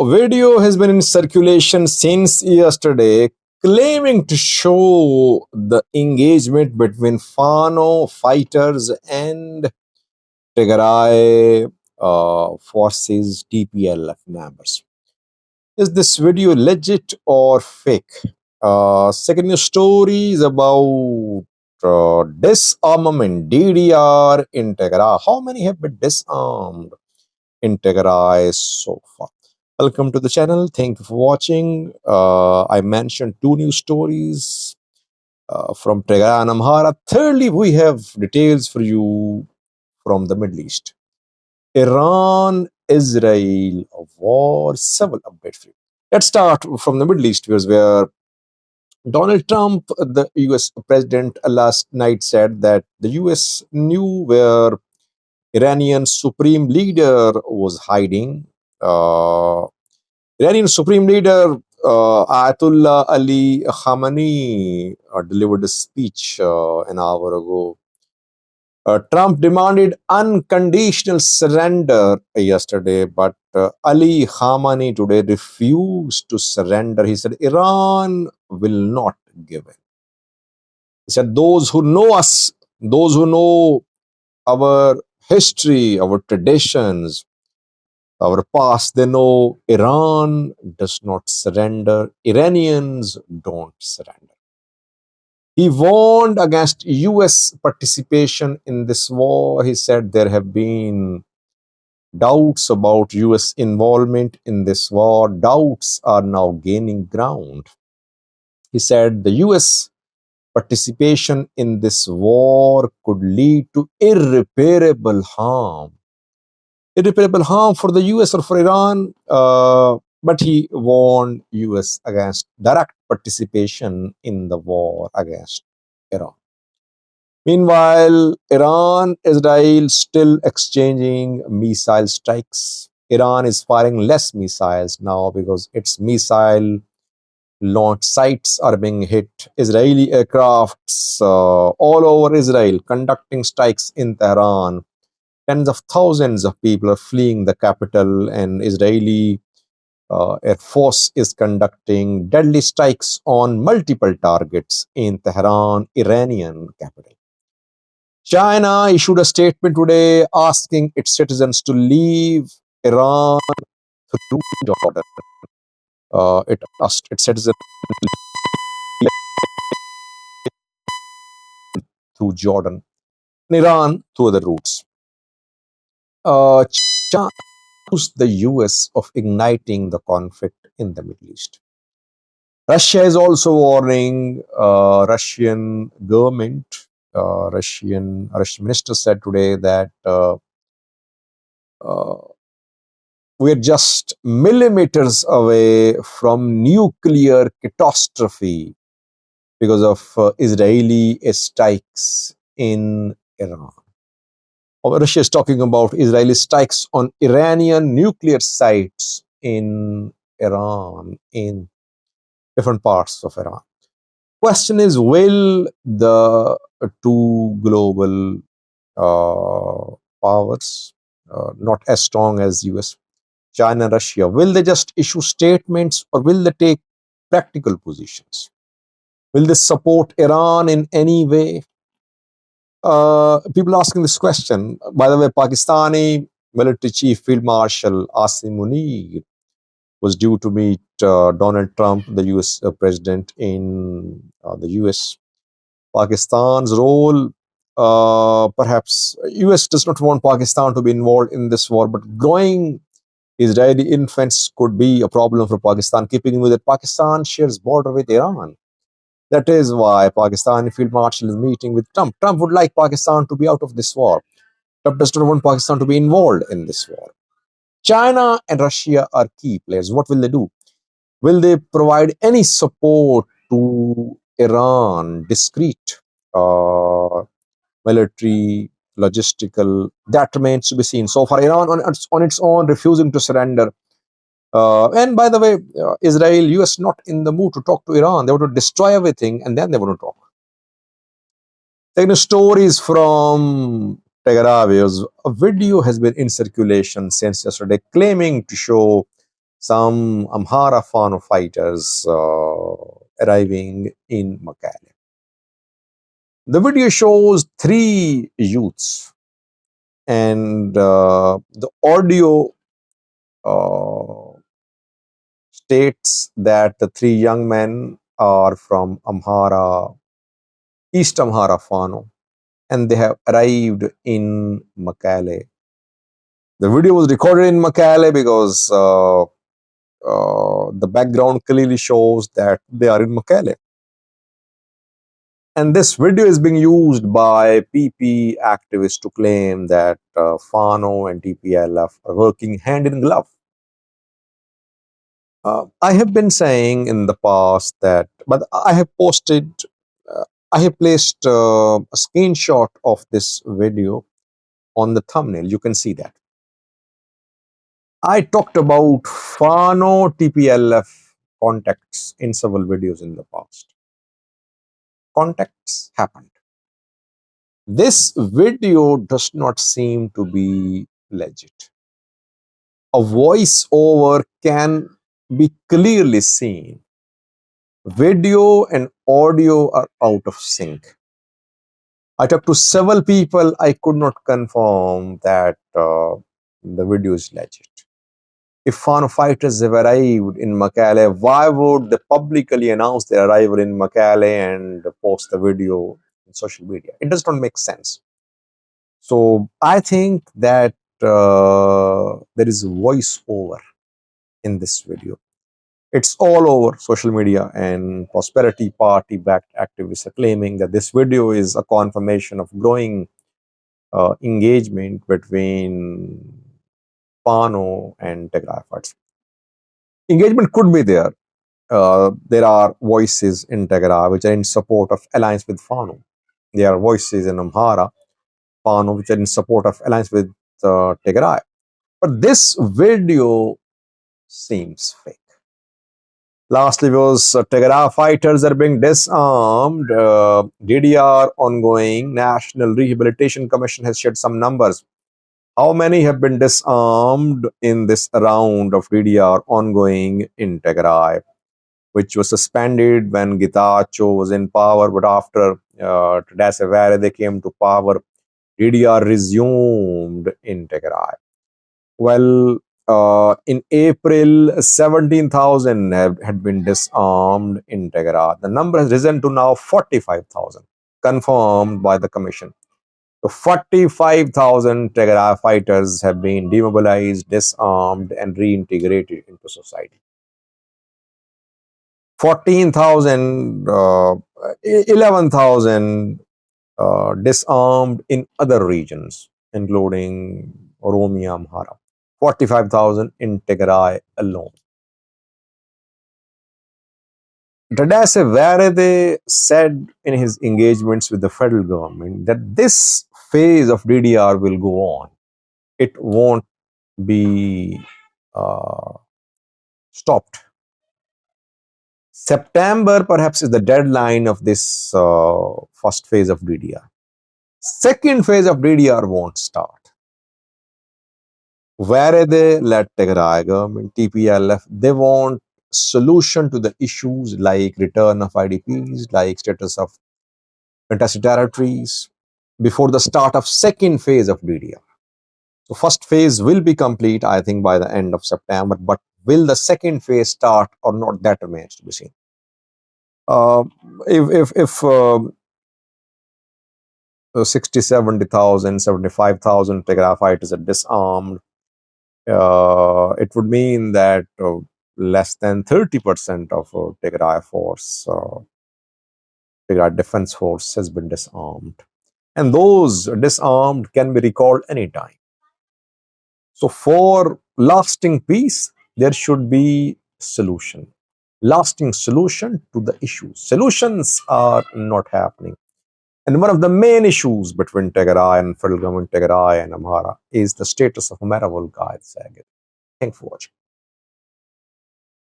A video has been in circulation since yesterday claiming to show the engagement between Fano fighters and Tigray forces TPLF members. Is this video legit or fake? Second news story is about disarmament DDR in Tigray. How many have been disarmed in Tigray so far? Welcome to the channel. Thank you for watching. I mentioned two news stories from Tigray and Amhara. Thirdly, we have details for you from the Middle East. Iran, Israel war, several updates for you. Let's start from the Middle East, where Donald Trump, the US president, last night said that the US knew where Iranian supreme leader was hiding. Iranian Supreme Leader Ayatollah Ali Khamenei delivered a speech an hour ago. Trump demanded unconditional surrender yesterday, but Ali Khamenei today refused to surrender. He said, Iran will not give in. He said, those who know us, those who know our history, our traditions, our past, they know Iran does not surrender. Iranians don't surrender. He warned against US participation in this war. He said there have been doubts about US involvement in this war. Doubts are now gaining ground. He said the US participation in this war could lead to irreparable harm. Irreparable harm for the US or for Iran, but he warned US against direct participation in the war against Iran. Meanwhile, Iran, Israel still exchanging missile strikes. Iran is firing less missiles now because its missile launch sites are being hit. Israeli aircrafts all over Israel conducting strikes in Tehran. Tens of thousands of people are fleeing the capital, and Israeli Air Force is conducting deadly strikes on multiple targets in Tehran, Iranian capital. China issued a statement today asking its citizens to leave Iran through Jordan. It asked its citizens to leave through Jordan, and Iran through other routes. China accused the US of igniting the conflict in the Middle East. Russia is also warning Russian government. Russian minister said today that we're just millimeters away from nuclear catastrophe because of Israeli strikes in Iran. Russia is talking about Israeli strikes on Iranian nuclear sites in Iran, in different parts of Iran. Question is, will the two global powers, not as strong as US, China and Russia, will they just issue statements or will they take practical positions? Will they support Iran in any way? People asking this question. By the way, Pakistani military chief Field Marshal Asim Munir was due to meet Donald Trump, the US president, in the US. Pakistan's role, perhaps US does not want Pakistan to be involved in this war, but growing Israeli influence could be a problem for Pakistan, keeping in view that Pakistan shares border with Iran. That is why Pakistani Field Marshal is meeting with Trump. Trump would like Pakistan to be out of this war. Trump does not want Pakistan to be involved in this war. China and Russia are key players. What will they do? Will they provide any support to Iran, discreet military, logistical? That remains to be seen. So far, Iran on its own refusing to surrender. And by the way, Israel, US not in the mood to talk to Iran. They want to destroy everything and then they want to talk. Taking stories from Tigray, a video has been in circulation since yesterday claiming to show some Amhara Fano fighters arriving in Mekelle. The video shows three youths, and the audio states that the three young men are from Amhara, East Amhara Fano, and they have arrived in Mekelle. The video was recorded in Mekelle because the background clearly shows that they are in Mekelle. And this video is being used by PP activists to claim that Fano and TPLF are working hand in glove. I have been saying in the past that, but I have posted, I have placed a screenshot of this video on the thumbnail. You can see that. I talked about Fano TPLF contacts in several videos in the past. Contacts happened. This video does not seem to be legit. A voiceover can be clearly seen. Video and audio are out of sync. I talked to several people. I could not confirm that the video is legit. If Fano fighters have arrived in Mekelle, why would they publicly announce their arrival in Mekelle and post the video in social media? It does not make sense. So I think that there is voiceover in this video. It's all over social media, and Prosperity Party backed activists are claiming that this video is a confirmation of growing engagement between Fano and Tigray fighters. Engagement could be there. There are voices in Tigray which are in support of alliance with Fano. There are voices in Amhara, Fano, which are in support of alliance with Tigray. But this video seems fake. Lastly was Tigray fighters are being disarmed. DDR ongoing. National Rehabilitation Commission has shared some numbers. How many have been disarmed in this round of DDR ongoing in Tigray, which was suspended when Getachew was in power, but after they came to power, DDR resumed in Tigray. Well, in April, 17,000 had been disarmed in Tigray. The number has risen to now 45,000, confirmed by the commission. So 45,000 Tigray fighters have been demobilized, disarmed, and reintegrated into society. 14,000, 11,000 disarmed in other regions, including Oromia, Amhara. 45,000 in Tigray alone. Tadesse Varede said in his engagements with the federal government that this phase of DDR will go on. It won't be stopped. September perhaps is the deadline of this first phase of DDR. Second phase of DDR won't start. Varede led Tigray government, TPLF, they want solution to the issues like return of IDPs, like status of contested territories, before the start of second phase of DDR. So first phase will be complete, I think, by the end of September, but will the second phase start or not, that remains to be seen. If 60, 70,000, 75,000 Tigray fighters are disarmed, it would mean that less than 30% of Tigray force, Tigray Defense Force has been disarmed. And those disarmed can be recalled anytime. So for lasting peace, there should be solution. Lasting solution to the issues. Solutions are not happening. And one of the main issues between Tigray and federal government, Tigray and Amhara, is the status of Meravul Guide Sagir. Thanks for watching.